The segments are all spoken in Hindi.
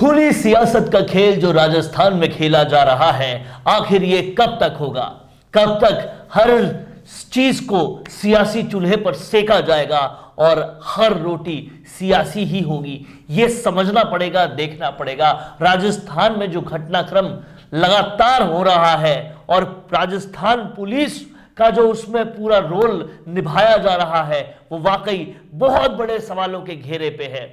खुली सियासत का खेल जो राजस्थान में खेला जा रहा है, आखिर ये कब तक होगा? कब तक हर चीज को सियासी चूल्हे पर सेका जाएगा और हर रोटी सियासी ही होगी? ये समझना पड़ेगा, देखना पड़ेगा। राजस्थान में जो घटनाक्रम लगातार हो रहा है और राजस्थान पुलिस का जो उसमें पूरा रोल निभाया जा रहा है, वो वाकई बहुत बड़े सवालों के घेरे पे है।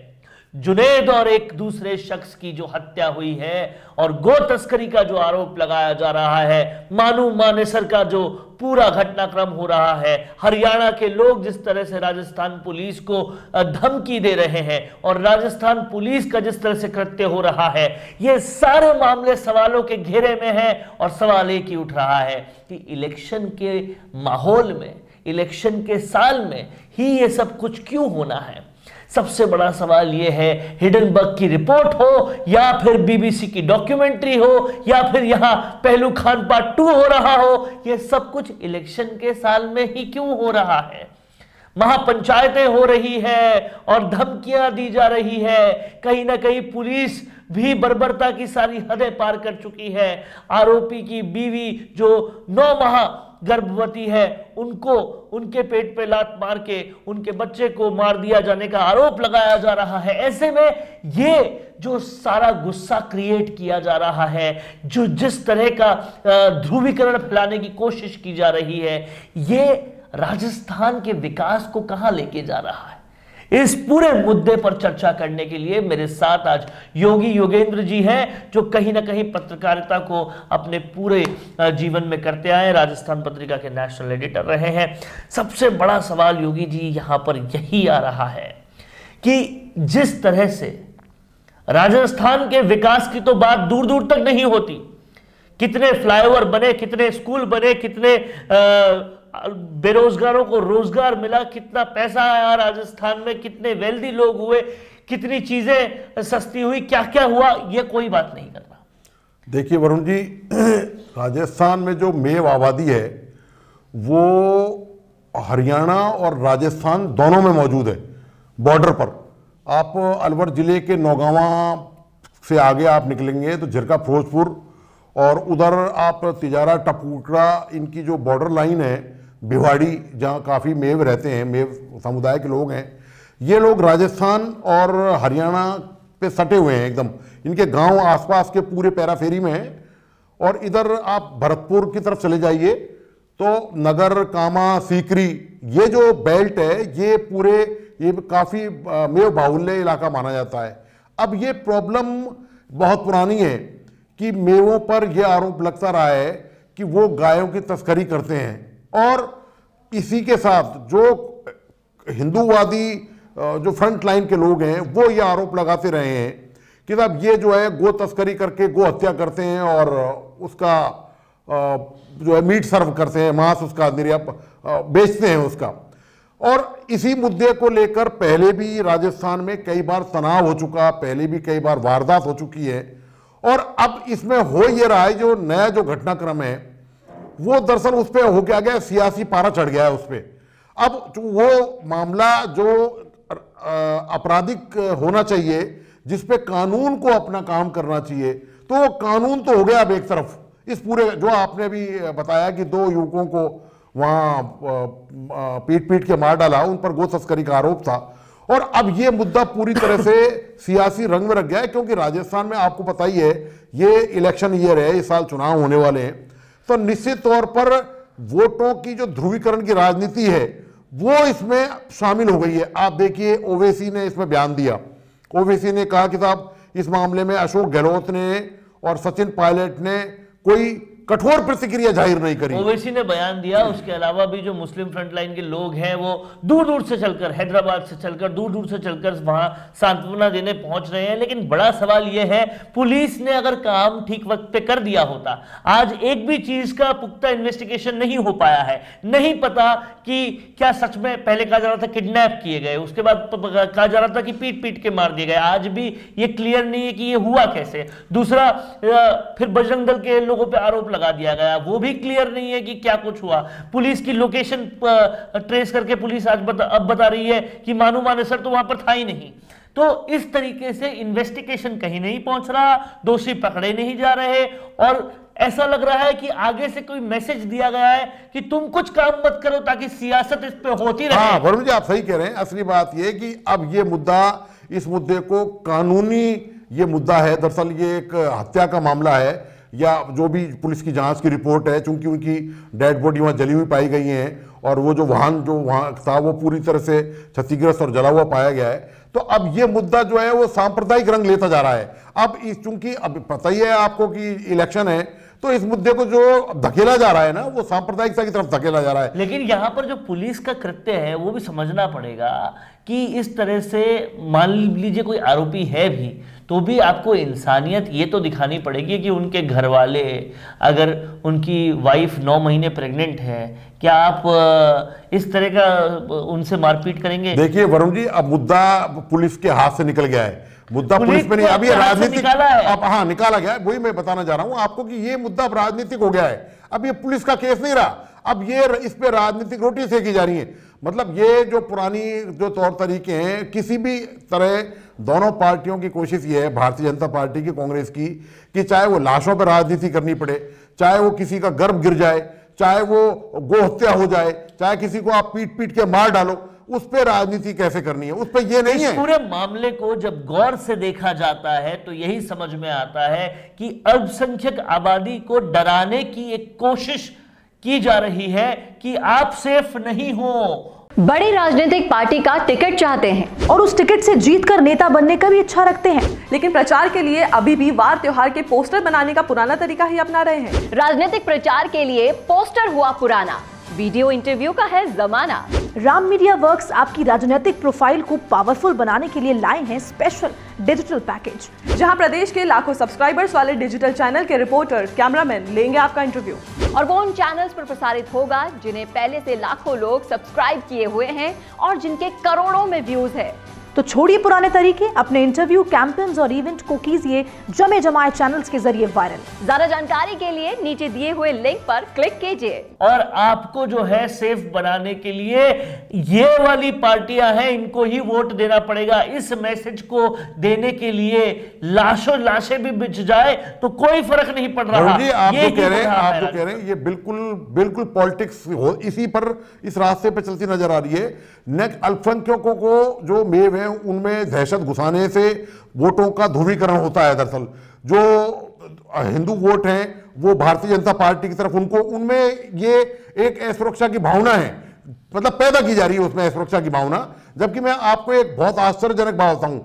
जुनैद और एक दूसरे शख्स की जो हत्या हुई है और गो तस्करी का जो आरोप लगाया जा रहा है, मानू मानेसर का जो पूरा घटनाक्रम हो रहा है, हरियाणा के लोग जिस तरह से राजस्थान पुलिस को धमकी दे रहे हैं और राजस्थान पुलिस का जिस तरह से कृत्य हो रहा है, ये सारे मामले सवालों के घेरे में हैं। और सवाल एक ही उठ रहा है कि इलेक्शन के माहौल में, इलेक्शन के साल में ही ये सब कुछ क्यों होना है? सबसे बड़ा सवाल यह है, हिडनबर्ग की रिपोर्ट हो या फिर बीबीसी की डॉक्यूमेंट्री हो या फिर यहां पहलू खान पार्ट 2 हो रहा हो, यह सब कुछ इलेक्शन के साल में ही क्यों हो रहा है? महापंचायतें हो रही है और धमकियां दी जा रही है। कहीं ना कहीं पुलिस भी बर्बरता की सारी हदें पार कर चुकी है। आरोपी की बीवी जो 9 माह गर्भवती है, उनको उनके पेट पे लात मार के उनके बच्चे को मार दिया जाने का आरोप लगाया जा रहा है। ऐसे में ये जो सारा गुस्सा क्रिएट किया जा रहा है, जो जिस तरह का ध्रुवीकरण फैलाने की कोशिश की जा रही है, ये राजस्थान के विकास को कहां लेके जा रहा है? इस पूरे मुद्दे पर चर्चा करने के लिए मेरे साथ आज योगी योगेंद्र जी हैं, जो कहीं ना कहीं पत्रकारिता को अपने पूरे जीवन में करते आए, राजस्थान पत्रिका के नेशनल एडिटर रहे हैं। सबसे बड़ा सवाल योगी जी यहां पर यही आ रहा है कि जिस तरह से राजस्थान के विकास की तो बात दूर दूर तक नहीं होती, कितने फ्लाईओवर बने, कितने स्कूल बने, कितने बेरोजगारों को रोजगार मिला, कितना पैसा आया राजस्थान में, कितने वेल्दी लोग हुए, कितनी चीजें सस्ती हुई, क्या क्या हुआ, ये कोई बात नहीं कर रहा। देखिए वरुण जी, राजस्थान में जो मेव आबादी है वो हरियाणा और राजस्थान दोनों में मौजूद है। बॉर्डर पर आप अलवर जिले के नौगावा से आगे आप निकलेंगे तो झिरका फिरोजपुर और उधर आप तिजारा टपूकड़ा, इनकी जो बॉर्डर लाइन है, भिवाड़ी, जहाँ काफ़ी मेव रहते हैं, मेव समुदाय के लोग हैं, ये लोग राजस्थान और हरियाणा पे सटे हुए हैं एकदम। इनके गांव आसपास के पूरे पैराफेरी में हैं। और इधर आप भरतपुर की तरफ चले जाइए तो नगर, कामा, सीकरी, ये जो बेल्ट है ये पूरे, ये काफ़ी मेव बाहुल्य इलाका माना जाता है। अब ये प्रॉब्लम बहुत पुरानी है कि मेवों पर यह आरोप लगता रहा है कि वो गायों की तस्करी करते हैं। और इसी के साथ जो हिंदूवादी जो फ्रंट लाइन के लोग हैं वो ये आरोप लगाते रहे हैं कि साहब ये जो है गो तस्करी करके गो हत्या करते हैं और उसका जो है मीट सर्व करते हैं, मांस उसका बेचते हैं उसका। और इसी मुद्दे को लेकर पहले भी राजस्थान में कई बार तनाव हो चुका, पहले भी कई बार वारदात हो चुकी है। और अब इसमें हो ये रहा है, जो नया जो घटनाक्रम है वो दरअसल उस पर हो गया सियासी पारा चढ़ गया है उस पर। अब वो मामला जो आपराधिक होना चाहिए, जिस पे कानून को अपना काम करना चाहिए, तो वो कानून तो हो गया अब एक तरफ। इस पूरे जो आपने भी बताया कि 2 युवकों को वहाँ पीट पीट के मार डाला, उन पर गो तस्करी का आरोप था। और अब ये मुद्दा पूरी तरह से सियासी रंग में रख गया है, क्योंकि राजस्थान में आपको पता ही है ये इलेक्शन ईयर है, इस साल चुनाव होने वाले हैं। तो निश्चित तौर पर वोटों की जो ध्रुवीकरण की राजनीति है वो इसमें शामिल हो गई है। आप देखिए ओवैसी ने इसमें बयान दिया। ओवैसी ने कहा कि साहब इस मामले में अशोक गहलोत ने और सचिन पायलट ने कोई कठोर प्रतिक्रिया जाहिर नहीं करी। ओवैसी ने बयान दिया। उसके अलावा भी जो मुस्लिम फ्रंटलाइन के लोग हैं वो दूर दूर से चलकर, हैदराबाद से चलकर, दूर दूर से चलकर वहां सांत्वना देने पहुंच रहे हैं। लेकिन बड़ा सवाल यह है, पुलिस ने अगर काम ठीक वक्त पे कर दिया होता, आज एक भी चीज का पुख्ता इन्वेस्टिगेशन नहीं हो पाया है। नहीं पता कि क्या सच में पहले कहा जा रहा था किडनैप किए गए, उसके बाद कहा जा रहा था कि पीट पीट के मार दिए गए। आज भी ये क्लियर नहीं है कि ये हुआ कैसे। दूसरा, फिर बजरंग दल के लोगों पर आरोप लगा दिया गया, वो भी क्लियर नहीं है कि क्या कुछ हुआ। पुलिस की लोकेशन ट्रेस करके पुलिस आज अब बता रही है कि मानू मानेसर तो वहां पर था ही नहीं। तो इस तरीके से इन्वेस्टिगेशन कहीं नहीं पहुंच रहा, दोषी पकड़े नहीं जा रहे, और ऐसा लग रहा है कि आगे से कोई मैसेज दिया गया है कि तुम कुछ काम मत करो ताकि सियासत इस पे होती रहे। हाँ वरुण जी, आप सही कह रहे हैं। असली बात यह कि अब ये मुद्दा, इस मुद्दे को कानूनी ये मुद्दा है, दरअसल ये एक हत्या का मामला है, या जो भी पुलिस की जांच की रिपोर्ट है, चूंकि उनकी डेड बॉडी वहां जली हुई पाई गई है और वो जो वाहन जो वहां था वो पूरी तरह से क्षतिग्रस्त और जला हुआ पाया गया है, तो अब ये मुद्दा जो है वो सांप्रदायिक रंग लेता जा रहा है। अब इस चूंकि अब पता ही है आपको कि इलेक्शन है, तो इस मुद्दे को जो धकेला जा रहा है ना, वो सांप्रदायिकता की तरफ धकेला जा रहा है। लेकिन यहां पर जो पुलिस का कृत्य है वो भी समझना पड़ेगा कि इस तरह से मान लीजिए कोई आरोपी है भी, तो भी आपको इंसानियत ये तो दिखानी पड़ेगी कि उनके घर वाले, अगर उनकी वाइफ 9 महीने प्रेग्नेंट है, क्या आप इस तरह का उनसे मारपीट करेंगे? देखिए वरुण जी, अब मुद्दा पुलिस के हाथ से निकल गया है, मुद्दा पुलिस में नहीं, अब ये राजनीतिक, अब हाँ निकाला गया है। वही मैं बताना चाह रहा हूं आपको कि ये मुद्दा अब राजनीतिक हो गया है। अब ये पुलिस का केस नहीं रहा, अब ये इस पे राजनीतिक रोटी सेकी जा रही है। मतलब ये जो पुरानी जो तौर तरीके हैं, किसी भी तरह दोनों पार्टियों की कोशिश ये है, भारतीय जनता पार्टी की, कांग्रेस की, कि चाहे वो लाशों पर राजनीति करनी पड़े, चाहे वो किसी का गर्भ गिर जाए, चाहे वो गोहत्या हो जाए, चाहे किसी को आप पीट पीट के मार डालो, उस पे राजनीति कैसे करनी है, उस पे ये नहीं है। इस पूरे मामले को जब गौर से देखा जाता है तो यही समझ में आता है कि अल्पसंख्यक आबादी को डराने की एक कोशिश की जा रही है कि आप सेफ नहीं हो। बड़ी राजनीतिक पार्टी का टिकट चाहते हैं और उस टिकट से जीतकर नेता बनने का भी इच्छा रखते हैं, लेकिन प्रचार के लिए अभी भी वार त्योहार के पोस्टर बनाने का पुराना तरीका ही अपना रहे हैं। राजनीतिक प्रचार के लिए पोस्टर हुआ पुराना, वीडियो इंटरव्यू का है जमाना। राम मीडिया वर्क्स आपकी राजनीतिक प्रोफाइल को पावरफुल बनाने के लिए लाए हैं स्पेशल डिजिटल पैकेज, जहां प्रदेश के लाखों सब्सक्राइबर्स वाले डिजिटल चैनल के रिपोर्टर, कैमरामैन लेंगे आपका इंटरव्यू, और वो उन चैनल्स पर प्रसारित होगा जिन्हें पहले से लाखों लोग सब्सक्राइब किए हुए हैं और जिनके करोड़ों में व्यूज है। तो छोड़िए पुराने तरीके, अपने इंटरव्यू, कैंपेन्स और इवेंट को कीजिए जमे जमाए चैनल्स के जरिए वायरल। ज्यादा जानकारी के लिए नीचे दिए हुए लिंक पर क्लिक कीजिए। और आपको जो है सेफ बनाने के लिए ये वाली पार्टियां हैं, इनको ही वोट देना पड़ेगा। इस मैसेज को देने के लिए लाशों लाशें भी बिछ जाए तो कोई फर्क नहीं पड़ रहा। जी, आप जो कह रहे हैं ये बिल्कुल पॉलिटिक्स इसी पर, इस रास्ते पे चलती नजर आ रही है। नेक्स्ट अल्पसंख्यकों को जो मेव है उनमें दहशत घुसाने से वोटों का ध्रुवीकरण होता है। दरअसल जो हिंदू वोट हैं वो भारतीय जनता पार्टी की तरफ, उनको उनमें ये एक असुरक्षा की भावना है, मतलब पैदा की जा रही है उसमें असुरक्षा की भावना। जबकि मैं आपको एक बहुत आश्चर्यजनक बात बताऊं,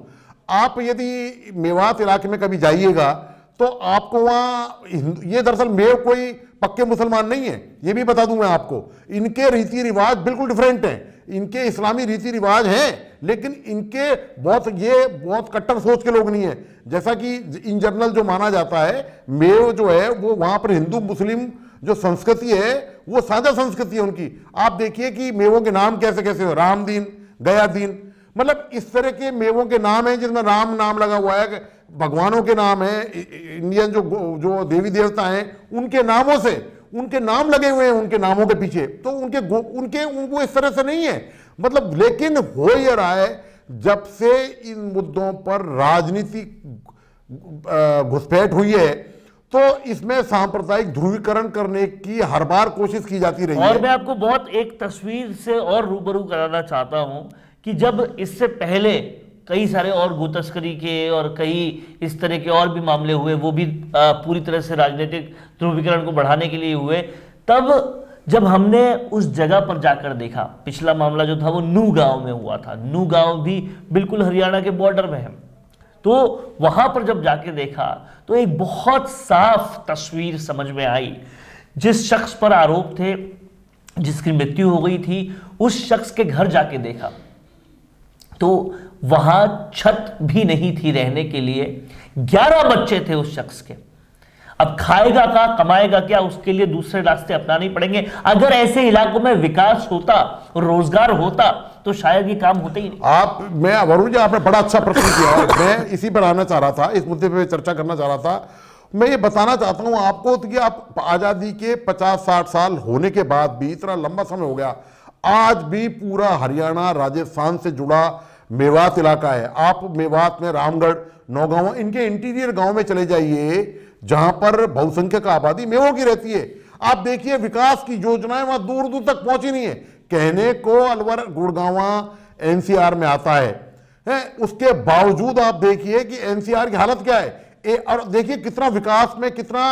आप यदि मेवात इलाके में कभी जाइएगा तो आपको वहां ये दरअसल मेव कोई पक्के मुसलमान नहीं है, ये भी बता दूं मैं आपको। इनके रीति रिवाज बिल्कुल डिफरेंट हैं, इनके इस्लामी रीति रिवाज हैं, लेकिन इनके बहुत कट्टर सोच के लोग नहीं है। जैसा कि इन जनरल जो माना जाता है, मेव जो है वो वहां पर हिंदू मुस्लिम जो संस्कृति है वो साझा संस्कृति है उनकी। आप देखिए कि मेवों के नाम कैसे कैसे हो, राम दीन, गया दीन, मतलब इस तरह के मेवों के नाम हैं जिसमें राम नाम लगा हुआ है, भगवानों के नाम है, इंडियन जो देवी देवता हैं उनके नामों से, उनके नाम लगे हुए हैं उनके नामों के पीछे, तो उनको इस तरह से नहीं है। मतलब लेकिन हो ये रहा है, जब से इन मुद्दों पर राजनीति घुसपैठ हुई है तो इसमें सांप्रदायिक ध्रुवीकरण करने की हर बार कोशिश की जाती रही है। और मैं आपको बहुत एक तस्वीर से और रूबरू कराना चाहता हूं कि जब इससे पहले कई सारे और गो तस्करी के और कई इस तरह के और भी मामले हुए, वो भी पूरी तरह से राजनीतिक ध्रुवीकरण को बढ़ाने के लिए हुए, तब जब हमने उस जगह पर जाकर देखा, पिछला मामला जो था वो नू गांव में हुआ था, नू गांव भी बिल्कुल हरियाणा के बॉर्डर में है, तो वहां पर जब जाके देखा तो एक बहुत साफ तस्वीर समझ में आई। जिस शख्स पर आरोप थे, जिसकी मृत्यु हो गई थी, उस शख्स के घर जाके देखा तो वहां छत भी नहीं थी रहने के लिए। 11 बच्चे थे उस शख्स के। अब खाएगा क्या, कमाएगा क्या, उसके लिए दूसरे रास्ते अपनाने पड़ेंगे। अगर ऐसे इलाकों में विकास होता, रोजगार होता, तो शायद ये काम होते ही नहीं। मैं वरुण जी, आपने बड़ा अच्छा प्रश्न किया है। मैं इसी पर आना चाह रहा था, इस मुद्दे पे चर्चा करना चाह रहा था। मैं ये बताना चाहता हूं आपको कि आप आजादी के 50-60 साल होने के बाद भी, इतना लंबा समय हो गया, आज भी पूरा हरियाणा राजस्थान से जुड़ा मेवात इलाका है, आप मेवात में रामगढ़, नौगांव, इनके इंटीरियर गांव में चले जाइए जहां पर बहुसंख्यक आबादी मेवों की रहती है। आप देखिए विकास की योजनाएं वहां दूर दूर तक पहुंची नहीं है। कहने को अलवर गुड़गांवा एनसीआर में आता है, उसके बावजूद आप देखिए कि एनसीआर की हालत क्या है। और देखिए कितना विकास में कितना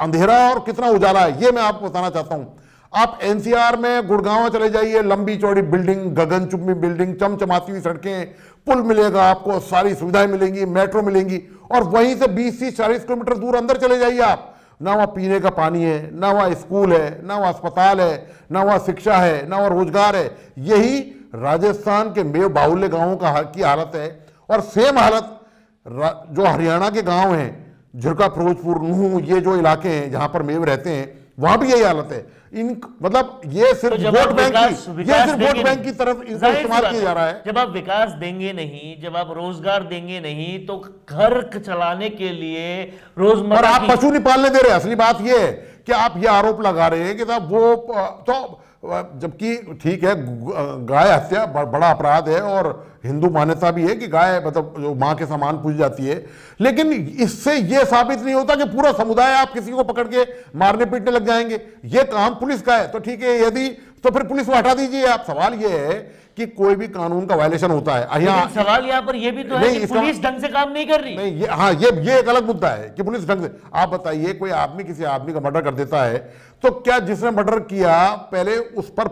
अंधेरा और कितना उजाला है, ये मैं आपको बताना चाहता हूं। आप एनसीआर में गुड़गांव चले जाइए, लंबी चौड़ी बिल्डिंग, गगनचुंबी बिल्डिंग, चमचमाती हुई सड़कें, पुल मिलेगा आपको, सारी सुविधाएं मिलेंगी, मेट्रो मिलेंगी। और वहीं से 20 से 40 किलोमीटर दूर अंदर चले जाइए आप, ना वहाँ पीने का पानी है, ना वहाँ स्कूल है, ना वहाँ अस्पताल है, ना वहाँ शिक्षा है, ना वहाँ रोजगार है। यही राजस्थान के मेव बाहुल्य गांवों की हालत है। और सेम हालत जो हरियाणा के गांव हैं, झिरका, फिरोजपुर, नूह, ये जो इलाके हैं जहां पर मेव रहते हैं, वहां भी यही हालत है। इन मतलब ये सिर्फ वोट बैंक की तरफ इस्तेमाल किया जा रहा है। जब आप विकास देंगे नहीं, जब आप रोजगार देंगे नहीं, तो घर चलाने के लिए रोजमर्रा, और आप पशु नहीं पालने दे रहे। असली बात ये है कि आप ये आरोप लगा रहे हैं कि साहब वो तो, जबकि ठीक है गाय हत्या बड़ा अपराध है और हिंदू मान्यता भी है कि गाय मतलब जो मां के समान पूजी जाती है, लेकिन इससे यह साबित नहीं होता कि पूरा समुदाय आप किसी को पकड़ के मारने पीटने लग जाएंगे। ये काम पुलिस का है, तो ठीक है, यदि तो फिर पुलिस को हटा दीजिए आप। सवाल यह है कि कोई भी कानून का वायलेशन होता है। सवाल यहाँ पर यह भी तो है कि पुलिस ढंग से काम नहीं कर रही। नहीं, ये एक अलग मुद्दा है कि पुलिस ढंग से। आप बताइए, कोई आदमी किसी आदमी का मर्डर कर देता है, तो क्या जिसने मर्डर किया पहले उस पर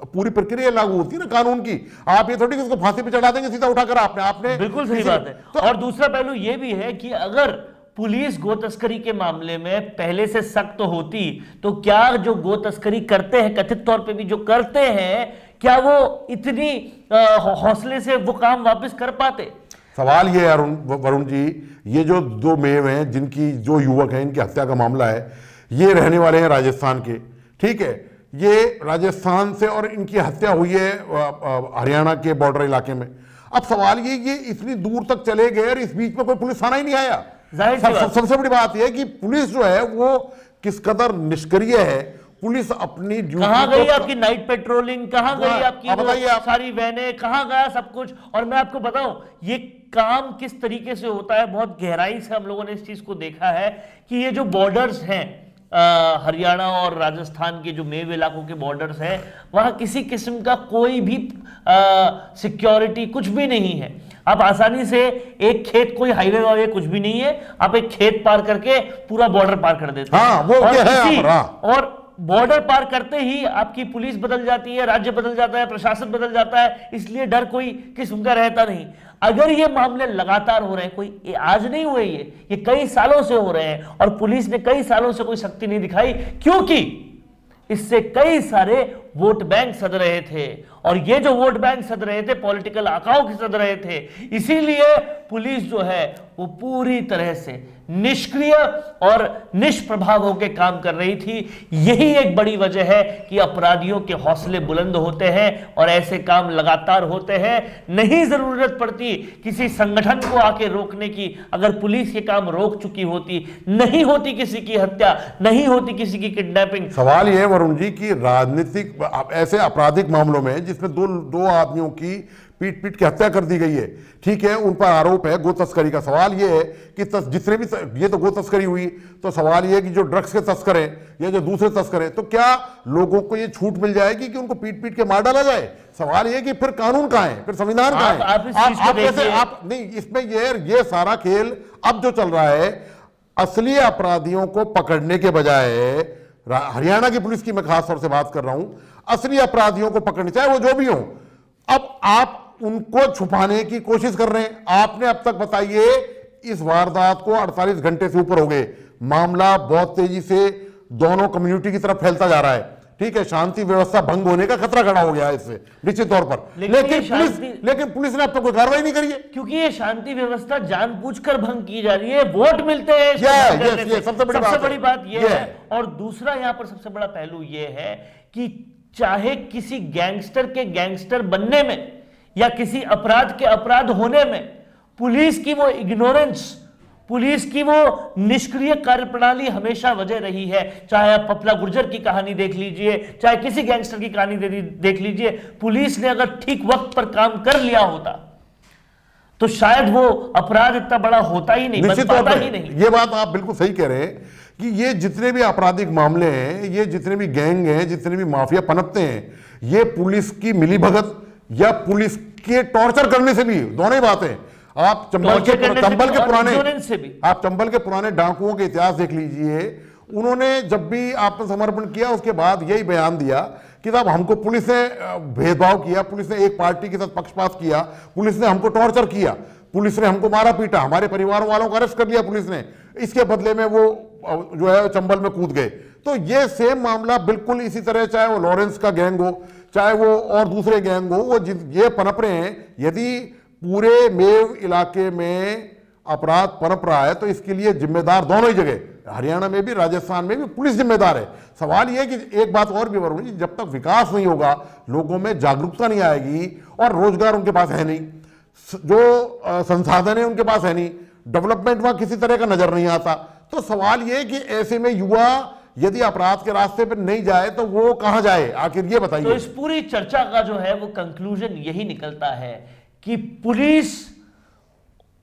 पूरी प्रक्रिया लागू होती है ना कानून की। आप ये थोड़ी कि उसको फांसी पे चढ़ा देंगे सीधा उठाकर। आपने बिल्कुल सही बात है। तो और दूसरा पहलू ये भी है कि अगर पुलिस गो तस्करी के मामले में पहले से सख्त होती, तो क्या जो गो तस्करी करते हैं, कथित तौर पे भी जो करते हैं, क्या वो इतनी हौसले से वो काम वापस कर पाते? सवाल ये है वरुण जी, ये जो दो मेव हैं, जिनकी जो युवक हैं, इनकी हत्या का मामला है, ये रहने वाले हैं राजस्थान के, ठीक है। ये राजस्थान से और इनकी हत्या हुई है हरियाणा के बॉर्डर इलाके में। अब सवाल ये इतनी दूर तक चले गए और इस बीच में कोई पुलिस थाना ही नहीं आया। सबसे बड़ी बात यह है कि पुलिस जो है वो किस कदर निष्क्रिय है। पुलिस अपनी ड्यूटी, कहां गई आपकी नाइट पेट्रोलिंग, कहां गई आपकी आप सारी वैनें, कहां गया सब कुछ? और मैं आपको बताऊं ये काम किस तरीके से होता है, बहुत गहराई से हम लोगों ने इस चीज को देखा है कि ये जो बॉर्डर्स हैं, हरियाणा और राजस्थान के जो मेव इलाकों के बॉर्डर्स हैं, वहां किसी किस्म का कोई भी सिक्योरिटी कुछ भी नहीं है। आप आसानी से एक खेत, कोई हाईवे वाईवे कुछ भी नहीं है, आप एक खेत पार करके पूरा बॉर्डर पार कर देते हैं। वो है और बॉर्डर पार करते ही आपकी पुलिस बदल जाती है, राज्य बदल जाता है, प्रशासन बदल जाता है, इसलिए डर कोई किस्म का रहता नहीं। अगर ये मामले लगातार हो रहे हैं, कोई आज नहीं हुए, ये कई सालों से हो रहे हैं और पुलिस ने कई सालों से कोई सख्ती नहीं दिखाई, क्योंकि इससे कई सारे वोट बैंक सद रहे थे और ये जो वोट बैंक सद रहे थे पॉलिटिकल आकाओं के सद रहे थे। इसीलिए पुलिस जो है वो पूरी तरह से निष्क्रिय और निष्प्रभाव होकर काम कर रही थी। यही एक बड़ी वजह है कि अपराधियों के हौसले बुलंद होते हैं और ऐसे काम लगातार होते हैं। नहीं जरूरत पड़ती किसी संगठन को आके रोकने की। अगर पुलिस ये काम रोक चुकी होती, नहीं होती किसी की हत्या, नहीं होती किसी की किडनैपिंग। सवाल यह है वरुण जी की राजनीतिक ऐसे आपराधिक मामलों में जिसमें दो आदमियों की पीट पीट की हत्या कर दी गई है, ठीक है, उन पर आरोप है गो तस्करी का। सवाल यह है कि जितने भी ये तो गो तस्करी हुई, तो सवाल यह है कि जो ड्रग्स के तस्कर हैं या जो दूसरे तस्कर हैं, तो क्या लोगों को ये छूट मिल जाएगी कि उनको पीट पीट के मार डाला जाए? सवाल यह कि फिर कानून कहां है, फिर संविधान कहां है? आप नहीं, इसमें ये सारा खेल अब जो चल रहा है, असली अपराधियों को पकड़ने के बजाय, हरियाणा की पुलिस की मैं खास तौर से बात कर रहा हूं, असली अपराधियों को पकड़ने, चाहे वो जो भी हो, अब आप उनको छुपाने की कोशिश कर रहे हैं। आपने अब तक बताइए इस वारदात को 48 घंटे से ऊपर हो गए, मामला बहुत तेजी से दोनों कम्युनिटी की तरफ फैलता जा रहा है, ठीक है, शांति व्यवस्था भंग होने का खतरा खड़ा हो गया है इससे निश्चित तौर पर। लेकिन पुलिस ने अब तक कोई कार्रवाई नहीं करी है, क्योंकि ये शांति व्यवस्था जानबूझकर भंग की जा रही है, वोट मिलते हैं, सबसे बड़ी बात यह है। और दूसरा यहां पर सबसे बड़ा पहलू यह है कि चाहे किसी गैंगस्टर के गैंगस्टर बनने में या किसी अपराध के अपराध होने में पुलिस की वो इग्नोरेंस, पुलिस की वो निष्क्रिय कार्यप्रणाली हमेशा वजह रही है। चाहे आप पपला गुर्जर की कहानी देख लीजिए, चाहे किसी गैंगस्टर की कहानी देख लीजिए, पुलिस ने अगर ठीक वक्त पर काम कर लिया होता तो शायद वो अपराध इतना बड़ा होता ही नहीं, निश्चित तौर पर ही नहीं। ये बात आप बिल्कुल सही कह रहे हैं कि ये जितने भी आपराधिक मामले हैं, ये जितने भी गैंग हैं, जितने भी माफिया पनपते हैं, ये पुलिस की मिलीभगत या पुलिस के टॉर्चर करने से भी, दोनों ही बातें। आप चंबल के पुराने डाकुओं के इतिहास देख लीजिए। उन्होंने जब भी आत्मसमर्पण किया उसके बाद यही बयान दिया कि साहब हमको पुलिस ने भेदभाव किया, पुलिस ने एक पार्टी के साथ पक्षपात किया, पुलिस ने हमको टॉर्चर किया, पुलिस ने हमको मारा पीटा, हमारे परिवार वालों को अरेस्ट कर लिया पुलिस ने, इसके बदले में वो जो है चंबल में कूद गए। तो ये सेम मामला बिल्कुल इसी तरह, चाहे वो लॉरेंस का गैंग हो, चाहे वो और दूसरे गैंग हो, वो ये पनप रहे हैं। यदि पूरे मेव इलाके में अपराध पनप रहा है तो इसके लिए जिम्मेदार दोनों ही जगह, हरियाणा में भी राजस्थान में भी पुलिस जिम्मेदार है। सवाल यह है कि एक बात और भी वरुण जी, जब तक विकास नहीं होगा, लोगों में जागरूकता नहीं आएगी और रोजगार उनके पास है नहीं, जो संसाधन है उनके पास है नहीं, डेवलपमेंट वहां किसी तरह का नजर नहीं आता, तो सवाल यह है कि ऐसे में युवा यदि अपराध के रास्ते पर नहीं जाए तो वो कहां जाए, आखिर ये बताइए। तो इस पूरी चर्चा का जो है वो कंक्लूजन यही निकलता है कि पुलिस,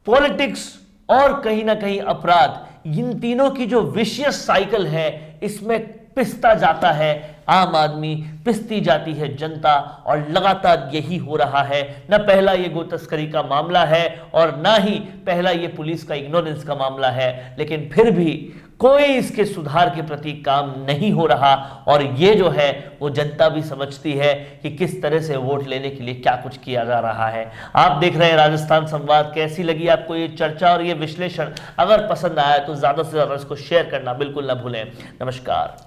पॉलिटिक्स और कहीं ना कहीं अपराध, इन तीनों की जो विशियस साइकिल है, इसमें पिसता जाता है आम आदमी, पिसती जाती है जनता, और लगातार यही हो रहा है। न पहला ये गो तस्करी का मामला है और ना ही पहला ये पुलिस का इग्नोरेंस का मामला है, लेकिन फिर भी कोई इसके सुधार के प्रति काम नहीं हो रहा। और ये जो है वो जनता भी समझती है कि किस तरह से वोट लेने के लिए क्या कुछ किया जा रहा है। आप देख रहे हैं राजस्थान संवाद। कैसी लगी आपको ये चर्चा और ये विश्लेषण? अगर पसंद आया तो ज्यादा से ज्यादा इसको शेयर करना बिल्कुल ना भूलें। नमस्कार।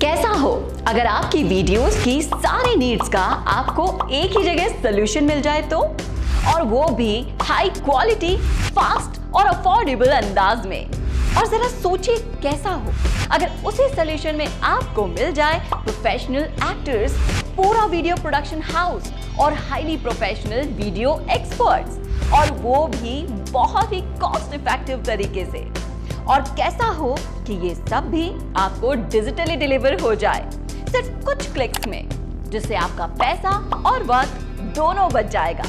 कैसा हो अगर आपकी वीडियोस की सारी नीड्स का आपको एक ही जगह सॉल्यूशन मिल जाए तो, और वो भी हाई क्वालिटी, फास्ट और अफोर्डेबल अंदाज में। और जरा सोचिए कैसा हो अगर उसी सॉल्यूशन में आपको मिल जाए प्रोफेशनल एक्टर्स, पूरा वीडियो प्रोडक्शन हाउस और हाईली प्रोफेशनल वीडियो एक्सपर्ट्स, और वो भी बहुत ही कॉस्ट इफेक्टिव तरीके से। और कैसा हो कि ये सब भी आपको डिजिटली डिलीवर हो जाए सिर्फ कुछ क्लिक्स में, जिससे आपका पैसा और वक्त दोनों बच जाएगा।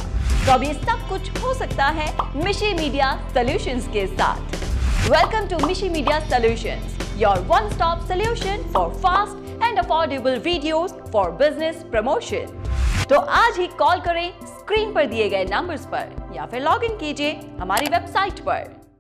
तो अब ये सब कुछ हो सकता है मिशी मीडिया सॉल्यूशंस के साथ। वेलकम टू मिशी media solutions, your one stop solution for fast and affordable videos for business promotion. तो आज ही कॉल करें स्क्रीन पर दिए गए नंबर्स पर या फिर लॉग इन कीजिए हमारी वेबसाइट पर